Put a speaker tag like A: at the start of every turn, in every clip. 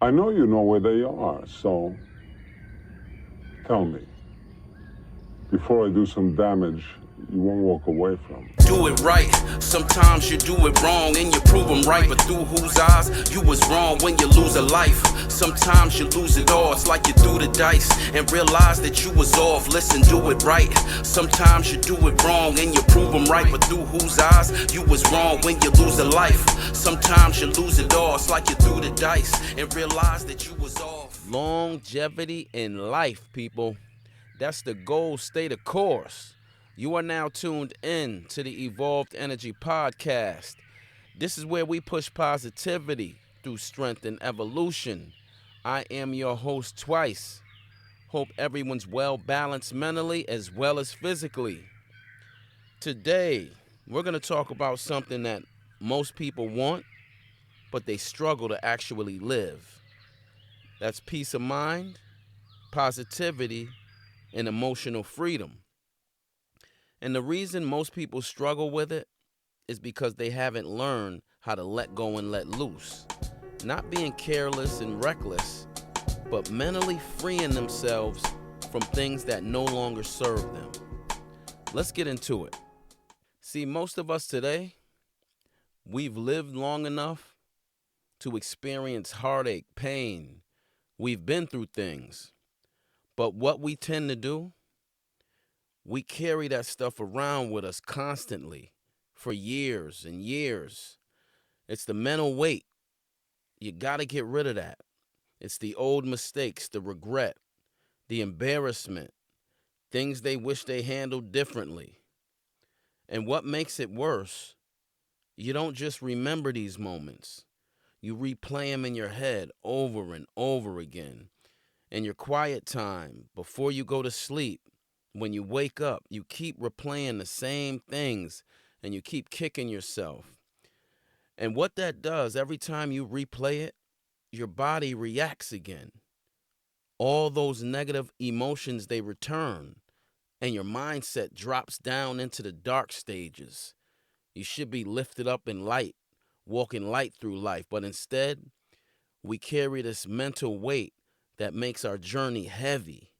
A: I know you know where they are, so tell me, before I do some damage you won't walk away from.
B: Do it right. Sometimes you do it wrong and you prove them right. But through whose eyes you was wrong when you lose a life? Sometimes you lose it all. It's like you threw the dice and realize that you was off. Listen, do it right. Sometimes you do it wrong and you prove them right. But through whose eyes you was wrong when you lose a life? Sometimes you lose it all. It's like you threw the dice and realize that you was off. Longevity in life, people. That's the goal. Stay the course. You are now tuned in to the Evolved Energy Podcast. This is where we push positivity through strength and evolution. I am your host, Twyce. Hope everyone's well balanced mentally as well as physically. Today, we're going to talk about something that most people want, but they struggle to actually live. That's peace of mind, positivity, and emotional freedom. And the reason most people struggle with it is because they haven't learned how to let go and let loose. Not being careless and reckless, but mentally freeing themselves from things that no longer serve them. Let's get into it. See, most of us today, we've lived long enough to experience heartache, pain. We've been through things. But what we tend to do, we carry that stuff around with us constantly for years and years. It's the mental weight. You got to get rid of that. It's the old mistakes, the regret, the embarrassment, things they wish they handled differently. And what makes it worse, you don't just remember these moments. You replay them in your head over and over again. In your quiet time, before you go to sleep, when you wake up, you keep replaying the same things and you keep kicking yourself. And what that does, every time you replay it, your body reacts again. All those negative emotions, they return, and your mindset drops down into the dark stages. You should be lifted up in light, walking light through life, but instead, we carry this mental weight that makes our journey heavy.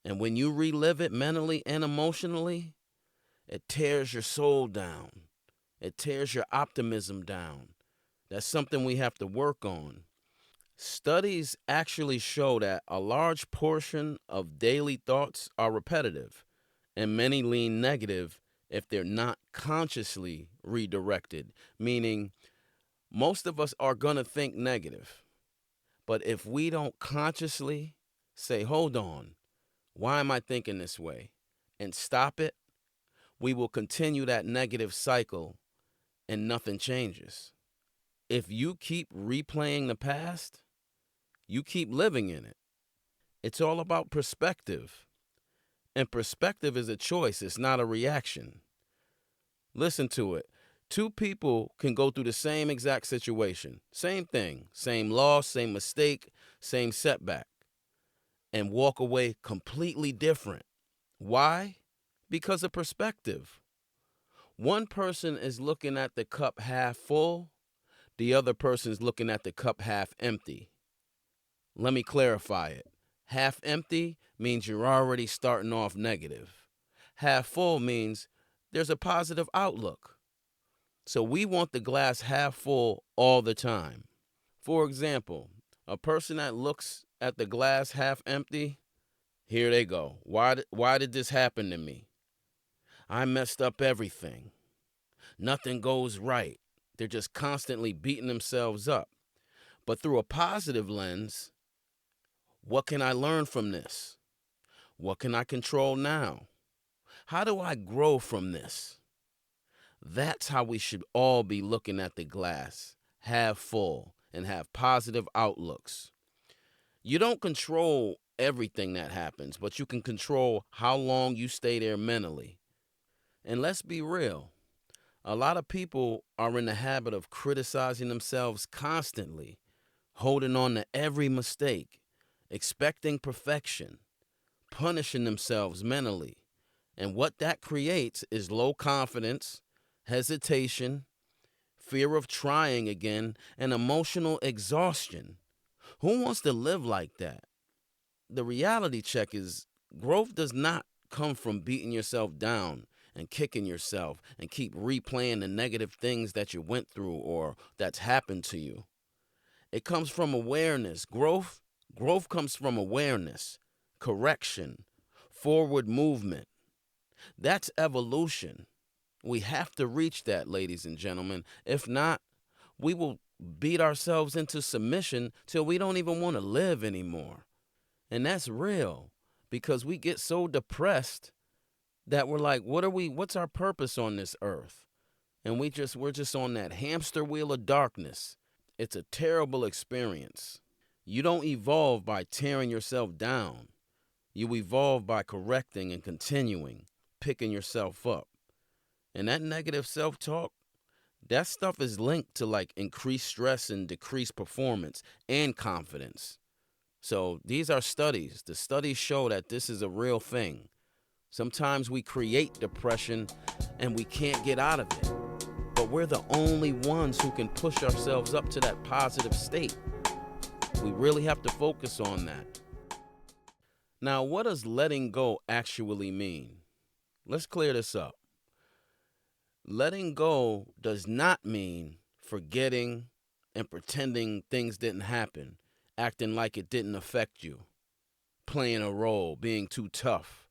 B: And when you relive it mentally and emotionally, it tears your soul down. It tears your optimism down. That's something we have to work on. Studies actually show that a large portion of daily thoughts are repetitive, and many lean negative if they're not consciously redirected, meaning most of us are going to think negative. But if we don't consciously say, hold on, why am I thinking this way? And stop it, we will continue that negative cycle and nothing changes. If you keep replaying the past, you keep living in it. It's all about perspective. And perspective is a choice, it's not a reaction. Listen to it. Two people can go through the same exact situation, same thing, same loss, same mistake, same setback, and walk away completely different. Why? Because of perspective. One person is looking at the cup half full, the other person is looking at the cup half empty. Let me clarify it. Half empty means you're already starting off negative. Half full means there's a positive outlook. So we want the glass half full all the time. For example, a person that looks at the glass half empty, here they go. Why did this happen to me? I messed up everything. Nothing goes right. They're just constantly beating themselves up. But through a positive lens, what can I learn from this? What can I control now? How do I grow from this? That's how we should all be looking at the glass, half full, and have positive outlooks. You don't control everything that happens, but you can control how long you stay there mentally. And let's be real. A lot of people are in the habit of criticizing themselves constantly, holding on to every mistake, expecting perfection, punishing themselves mentally. And what that creates is low confidence, hesitation, fear of trying again, and emotional exhaustion. Who wants to live like that? The reality check is growth does not come from beating yourself down and kicking yourself and keep replaying the negative things that you went through or that's happened to you. It comes from awareness. Growth comes from awareness, correction, forward movement. That's evolution. We have to reach that, ladies and gentlemen. If not, we will beat ourselves into submission till we don't even want to live anymore. And that's real because we get so depressed that we're like, what's our purpose on this earth? And we're just on that hamster wheel of darkness. It's a terrible experience. You don't evolve by tearing yourself down. You evolve by correcting and continuing, picking yourself up. And that negative self-talk, that stuff is linked to like increased stress and decreased performance and confidence. So these are studies. The studies show that this is a real thing. Sometimes we create depression and we can't get out of it. But we're the only ones who can push ourselves up to that positive state. We really have to focus on that. Now, what does letting go actually mean? Let's clear this up. Letting go does not mean forgetting and pretending things didn't happen, acting like it didn't affect you, playing a role, being too tough.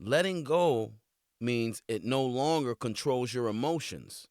B: Letting go means it no longer controls your emotions.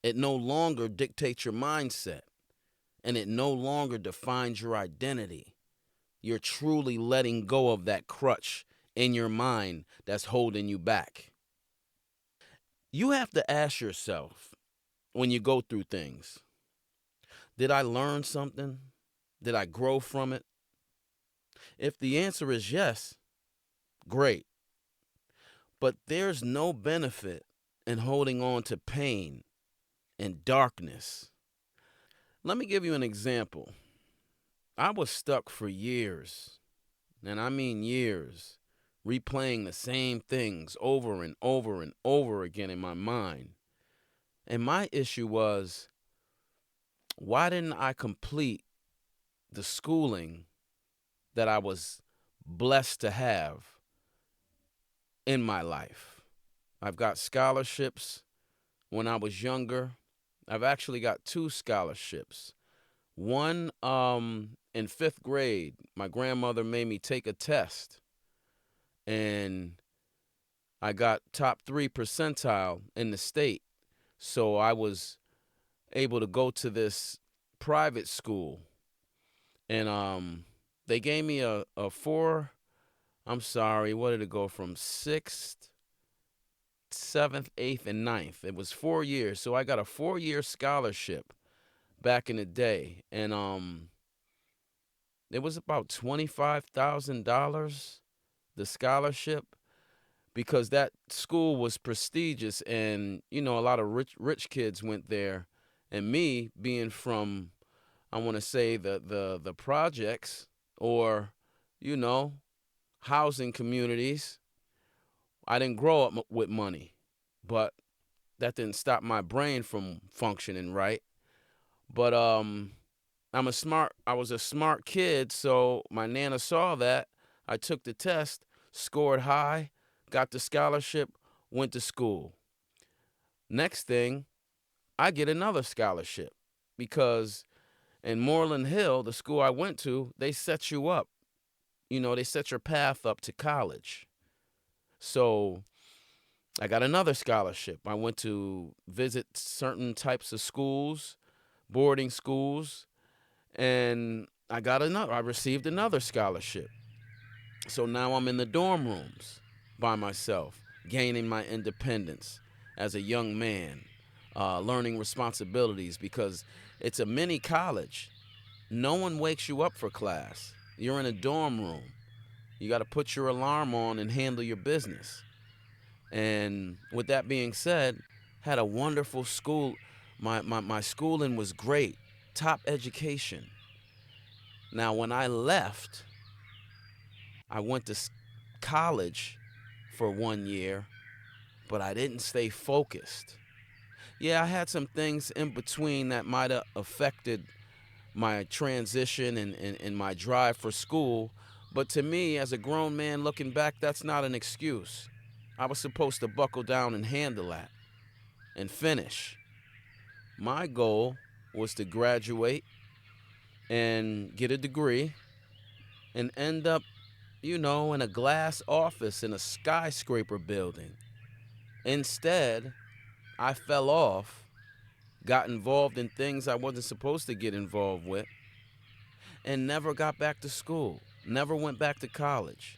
B: It no longer dictates your mindset. And it no longer defines your identity. You're truly letting go of that crutch in your mind that's holding you back. You have to ask yourself when you go through things, did I learn something? Did I grow from it? If the answer is yes, great. But there's no benefit in holding on to pain and darkness. Let me give you an example. I was stuck for years, and I mean years, replaying the same things over and over and over again in my mind. And my issue was, why didn't I complete the schooling that I was blessed to have in my life? I've got scholarships when I was younger. I've actually got 2 scholarships. One in 5th grade, my grandmother made me take a test, and I got top 3 percentile in the state. So I was able to go to this private school, and they gave me a 4. I'm sorry, what did it go from 6th, 7th, 8th, and 9th? It was 4 years, so I got a 4-year scholarship back in the day, and it was about $25,000, the scholarship, because that school was prestigious, and a lot of rich kids went there, and me being from, I want to say, the projects, or housing communities, I didn't grow up with money, but that didn't stop my brain from functioning right. But I was a smart kid, so my nana saw that. I took the test, scored high, got the scholarship, went to school. Next thing, I get another scholarship because in Moreland Hill, the school I went to, they set you up. They set your path up to college. So I got another scholarship. I went to visit certain types of schools, boarding schools, and I received another scholarship. So now I'm in the dorm rooms by myself, gaining my independence as a young man, learning responsibilities because it's a mini college. No one wakes you up for class. You're in a dorm room. You got to put your alarm on and handle your business. And with that being said, had a wonderful school. My schooling was great, top education. Now, when I left, I went to college for 1 year, but I didn't stay focused. Yeah, I had some things in between that might have affected my transition and my drive for school. But to me, as a grown man looking back, that's not an excuse. I was supposed to buckle down and handle that and finish. My goal was to graduate and get a degree and end up, in a glass office in a skyscraper building. Instead, I fell off, got involved in things I wasn't supposed to get involved with, and never got back to school, never went back to college.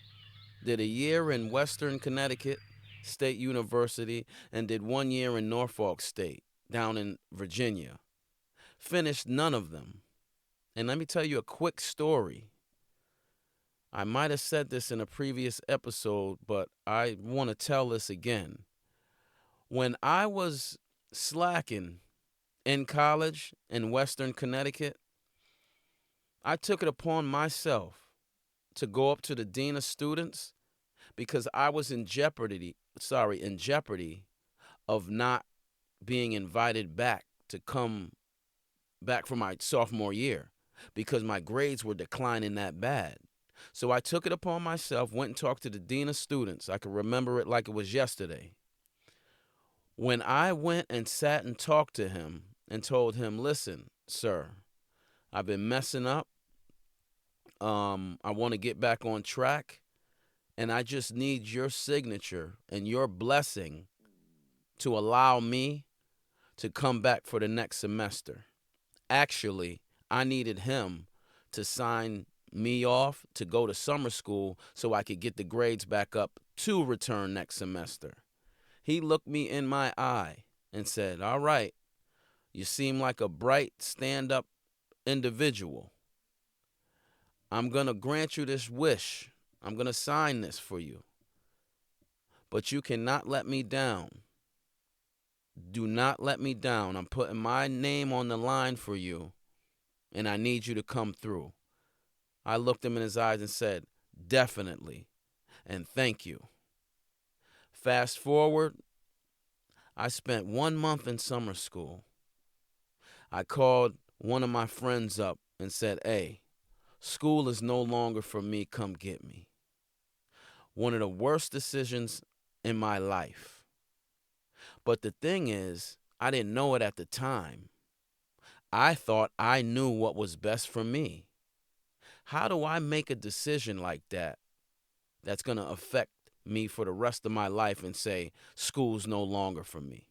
B: Did a year in Western Connecticut State University and did 1 year in Norfolk State down in Virginia. Finished none of them. And let me tell you a quick story. I might have said this in a previous episode, but I want to tell this again. When I was slacking in college in Western Connecticut, I took it upon myself to go up to the dean of students because I was in jeopardy of not being invited back to come back for my sophomore year because my grades were declining that bad. So I took it upon myself, went and talked to the dean of students. I can remember it like it was yesterday. When I went and sat and talked to him and told him, listen, sir, I've been messing up. I want to get back on track. And I just need your signature and your blessing to allow me to come back for the next semester. Actually, I needed him to sign me off to go to summer school so I could get the grades back up to return next semester. He looked me in my eye and said, all right, you seem like a bright, stand-up individual. I'm going to grant you this wish. I'm going to sign this for you. But you cannot let me down. Do not let me down. I'm putting my name on the line for you, and I need you to come through. I looked him in his eyes and said, definitely, and thank you. Fast forward, I spent 1 month in summer school. I called one of my friends up and said, hey, school is no longer for me, come get me. One of the worst decisions in my life. But the thing is, I didn't know it at the time. I thought I knew what was best for me. How do I make a decision like that that's going to affect me for the rest of my life and say, school's no longer for me?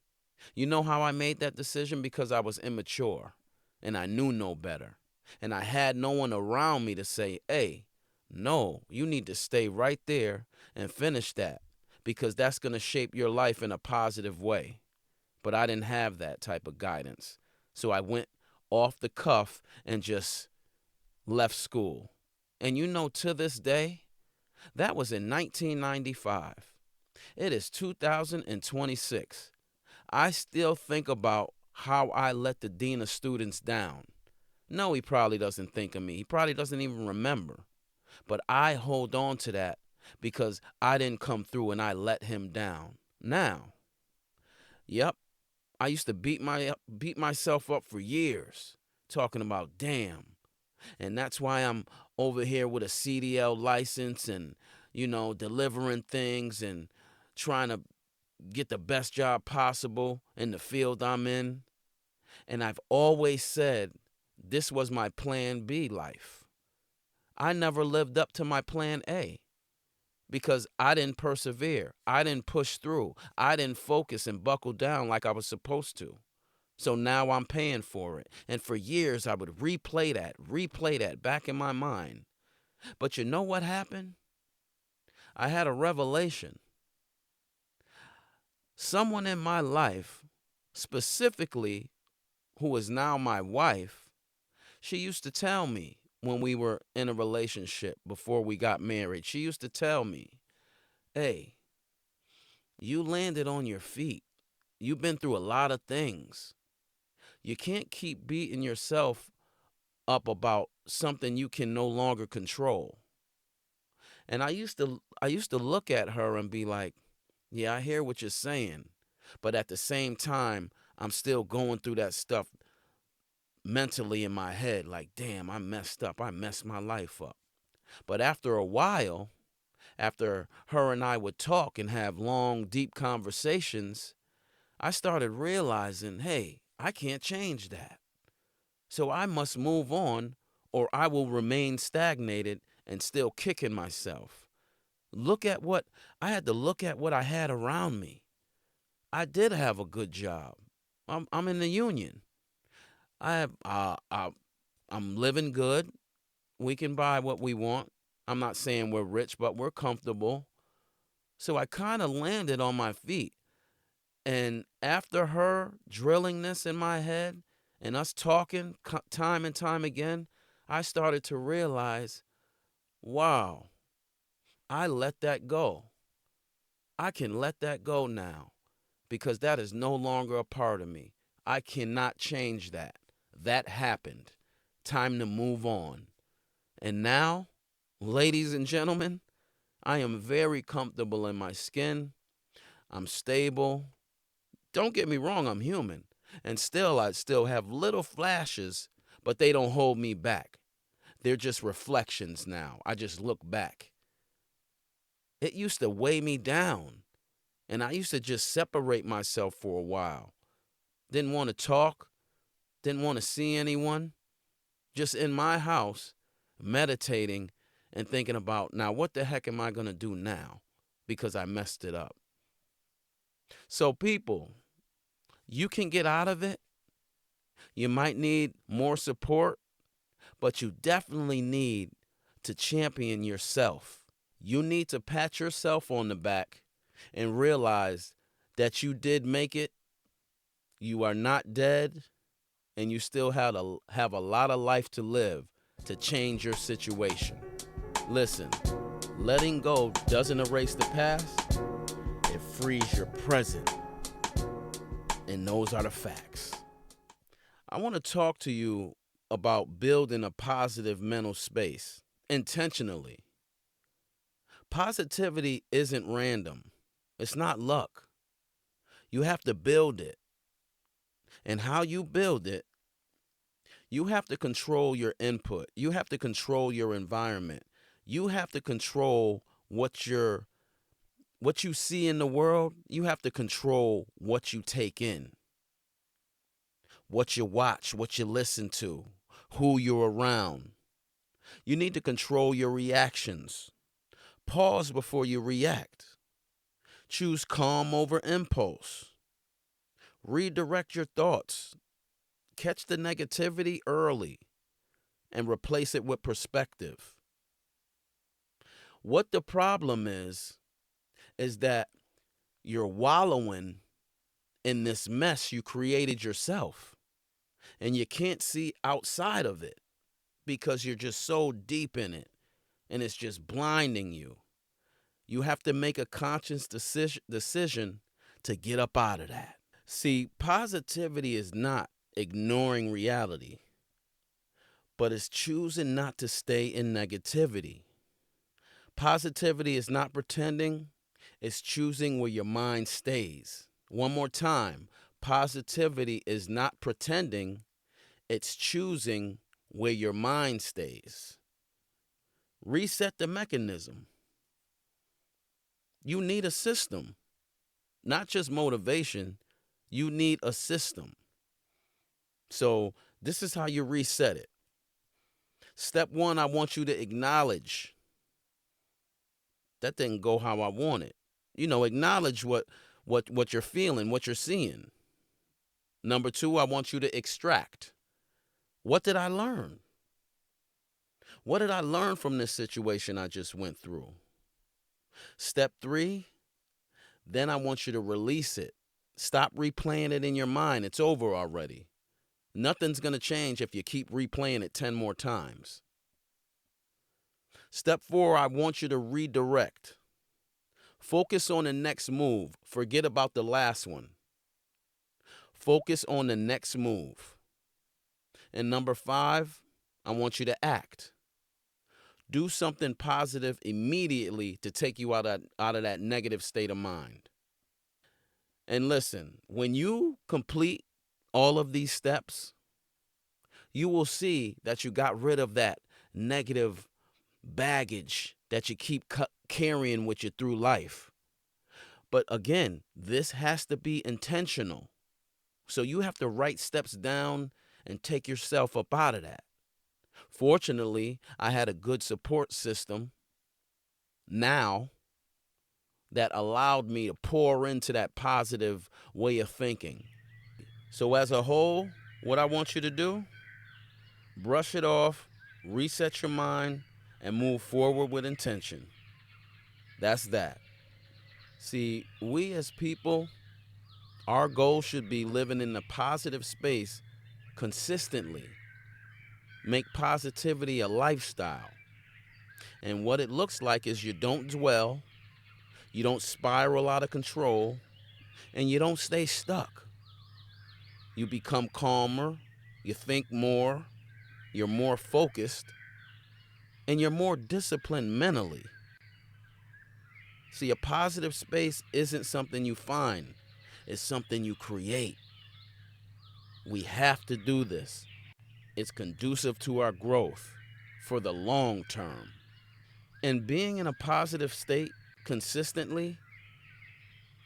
B: You know how I made that decision? Because I was immature and I knew no better. And I had no one around me to say, hey, no, you need to stay right there and finish that because that's going to shape your life in a positive way. But I didn't have that type of guidance. So I went off the cuff and just left school. And to this day, that was in 1995. It is 2026. I still think about how I let the dean of students down. No, he probably doesn't think of me. He probably doesn't even remember. But I hold on to that because I didn't come through and I let him down. Now, yep, I used to beat myself up for years talking about damn. And that's why I'm over here with a CDL license and, delivering things and trying to get the best job possible in the field I'm in. And I've always said this was my plan B life. I never lived up to my plan A because I didn't persevere. I didn't push through. I didn't focus and buckle down like I was supposed to. So now I'm paying for it. And for years, I would replay that back in my mind. But you know what happened? I had a revelation. Someone in my life, specifically who is now my wife, she used to tell me when we were in a relationship before we got married, she used to tell me, hey, you landed on your feet. You've been through a lot of things. You can't keep beating yourself up about something you can no longer control. And I used to look at her and be like, yeah, I hear what you're saying. But at the same time, I'm still going through that stuff mentally in my head, like, damn, I messed up. I messed my life up. But after a while, after her and I would talk and have long, deep conversations, I started realizing, hey, I can't change that. So I must move on or I will remain stagnated and still kicking myself. Look at what I had to look at what I had around me. I did have a good job. I'm in the union. I have I'm living good. We can buy what we want. I'm not saying we're rich, but we're comfortable. So I kind of landed on my feet. And after her drilling this in my head and us talking time and time again, I started to realize, wow, I let that go. I can let that go now because that is no longer a part of me. I cannot change that. That happened. Time to move on. And now, ladies and gentlemen, I am very comfortable in my skin. I'm stable. Don't get me wrong, I'm human. And still, I still have little flashes, but they don't hold me back. They're just reflections now. I just look back. It used to weigh me down, and I used to just separate myself for a while. Didn't want to talk, didn't want to see anyone, just in my house, meditating and thinking about, now what the heck am I going to do now? Because I messed it up. So, people, you can get out of it. You might need more support, but you definitely need to champion yourself. You need to pat yourself on the back and realize that you did make it. You are not dead, and you still have a lot of life to live to change your situation. Listen, letting go doesn't erase the past, it frees your present. And those are the facts. I want to talk to you about building a positive mental space intentionally. Positivity isn't random, it's not luck. You have to build it. And how you build it, you have to control your input, you have to control your environment, you have to control what you see in the world, you have to control what you take in, what you watch, what you listen to, who you're around. You need to control your reactions. Pause before you react. Choose calm over impulse. Redirect your thoughts. Catch the negativity early and replace it with perspective. What the problem is that you're wallowing in this mess you created yourself and you can't see outside of it because you're just so deep in it and it's just blinding you. You have to make a conscious decision to get up out of that. See, positivity is not ignoring reality, but it's choosing not to stay in negativity. Positivity is not pretending, it's choosing where your mind stays. One more time, positivity is not pretending, it's choosing where your mind stays. Reset the mechanism. You need a system, not just motivation. You need a system. So, this is how you reset it. Step one, I want you to acknowledge that didn't go how I wanted. Acknowledge what you're feeling, what you're seeing. Number two, I want you to extract. What did I learn? What did I learn from this situation I just went through? Step three, then I want you to release it. Stop replaying it in your mind. It's over already. Nothing's going to change if you keep replaying it 10 more times. Step four, I want you to redirect. Focus on the next move. Forget about the last one. Focus on the next move. And number five, I want you to act. Do something positive immediately to take you out of that negative state of mind. And listen, when you complete all of these steps, you will see that you got rid of that negative baggage that you keep carrying with you through life. But again, this has to be intentional. So you have to write steps down and take yourself up out of that. Fortunately, I had a good support system now that allowed me to pour into that positive way of thinking. So as a whole, what I want you to do, brush it off, reset your mind, and move forward with intention. That's that. See, we as people, our goal should be living in a positive space consistently. Make positivity a lifestyle. And what it looks like is you don't dwell, you don't spiral out of control, and you don't stay stuck. You become calmer, you think more, you're more focused, and you're more disciplined mentally. See, a positive space isn't something you find, it's something you create. We have to do this. It's conducive to our growth for the long term. And being in a positive state consistently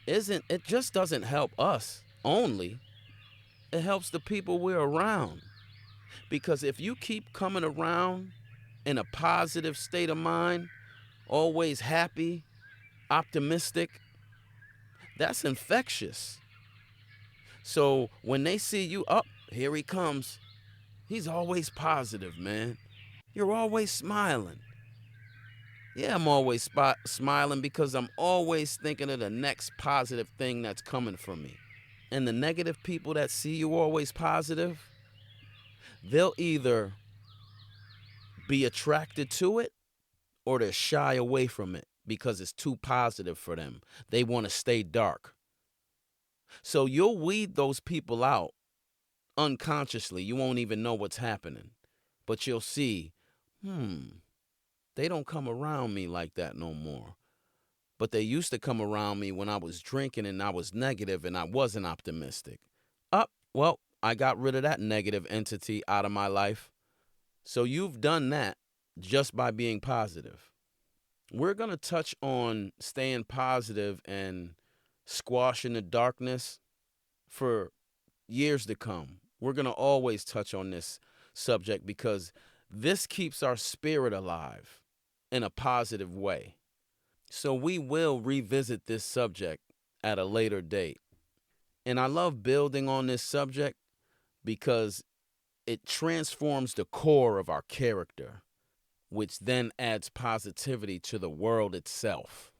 B: it just doesn't help us only. It helps the people we're around. Because if you keep coming around in a positive state of mind, always happy, optimistic, that's infectious. So when they see you, here he comes. He's always positive, man. You're always smiling. Yeah, I'm always smiling because I'm always thinking of the next positive thing that's coming for me. And the negative people that see you always positive, they'll either be attracted to it or they'll shy away from it because it's too positive for them. They want to stay dark. So you'll weed those people out unconsciously. You won't even know what's happening. But you'll see, they don't come around me like that no more. But they used to come around me when I was drinking and I was negative and I wasn't optimistic. Well, I got rid of that negative entity out of my life. So you've done that just by being positive. We're going to touch on staying positive and squashing the darkness for years to come. We're going to always touch on this subject because this keeps our spirit alive in a positive way. So we will revisit this subject at a later date. And I love building on this subject because it transforms the core of our character, which then adds positivity to the world itself.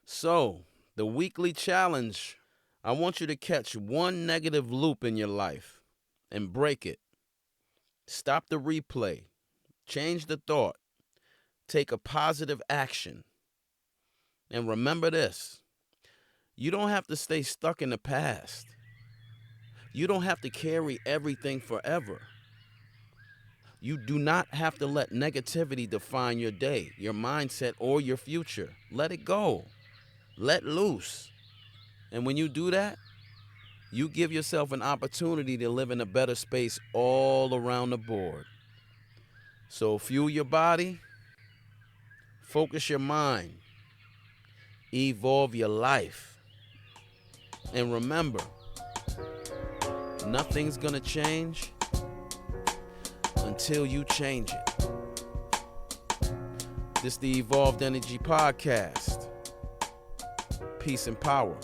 B: So, the weekly challenge, I want you to catch one negative loop in your life and break it. Stop the replay. Change the thought. Take a positive action. And remember this, you don't have to stay stuck in the past. You don't have to carry everything forever. You do not have to let negativity define your day, your mindset, or your future. Let it go. Let loose. And when you do that, you give yourself an opportunity to live in a better space all around the board. So fuel your body, focus your mind, evolve your life. And remember, nothing's gonna change until you change it. This is the Evolved Energy Podcast. Peace and power.